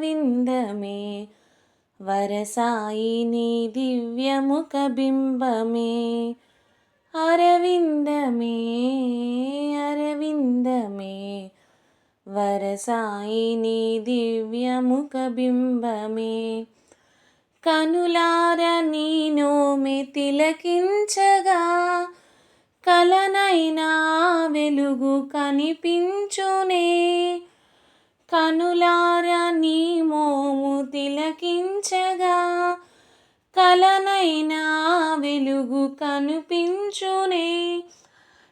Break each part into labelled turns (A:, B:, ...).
A: అరవిందమే వరసాయి నీ దివ్యముఖ బింబమే అరవిందమే అరవిందమే వరసాయి నీ దివ్యముఖ బింబమే కనులార నీ నోమె తిలకించగా కలనైనా వెలుగు కనిపించునే కనులార నీ మోము తిలకించగా కలనైనా వెలుగు కనిపించునే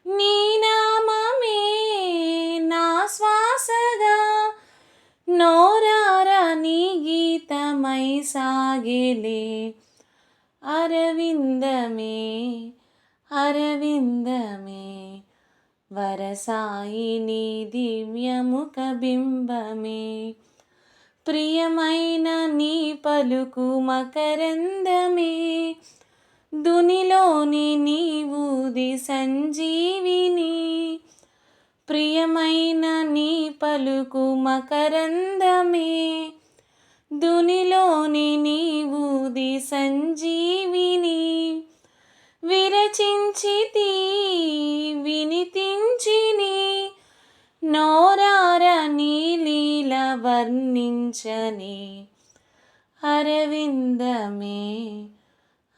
A: నీ నామమే నా శ్వాసగా నోరార నీ గీతమై సాగేలే అరవిందమే అరవిందమే వరసాయి నీ దివ్యముఖ బింబమే ప్రియమైన నీ పలుకు మకరందమే దునిలోని నీవూది సంజీవిని ప్రియమైన నీ పలుకు మకరందమే దునిలోని నీవూది సంజీవిని విరచించితి వినితించిని నోరార నీ లీల వర్ణించని అరవిందమే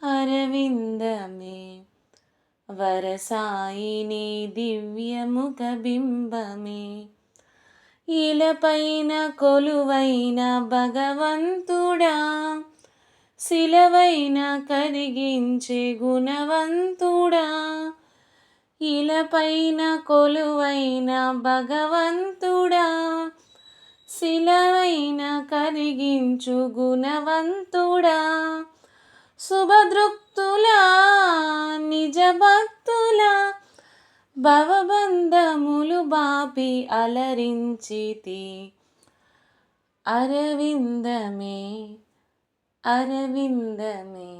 A: అరవిందమే వరసాయి నీ దివ్యముఖ బింబమే ఇలపైన కొలువైన భగవంతుడా శిలవైన కరిగించే గుణవంతుడా ఇలపైన కొలువైన భగవంతుడా శిలవైన కరిగించు గుణవంతుడా శుభదృక్తుల నిజ భక్తుల భవబంధములు బాపి అలరించితి అరవిందమే అరవిందమే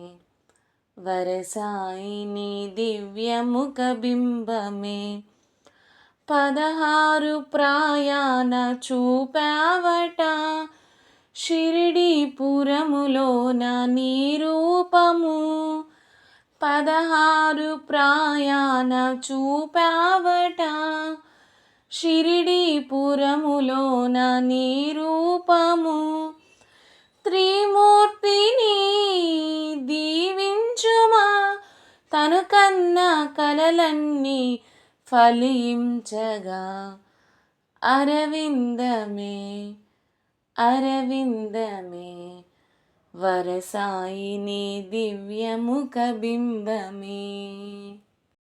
A: వరసాయి నీ దివ్యముఖ బింబమే 16 ప్రయాణ చూపావట షిరిడీపురములోన నీ రూపము 16 ప్రయాణ చూపావట షిరిడీపురములోన నీ రూపము త్రిమూర్తిని దీవించుమా తను కన్న కలలన్నీ ఫలించగా అరవిందమే అరవిందమే వరసాయి నీ దివ్యముఖ బింబమే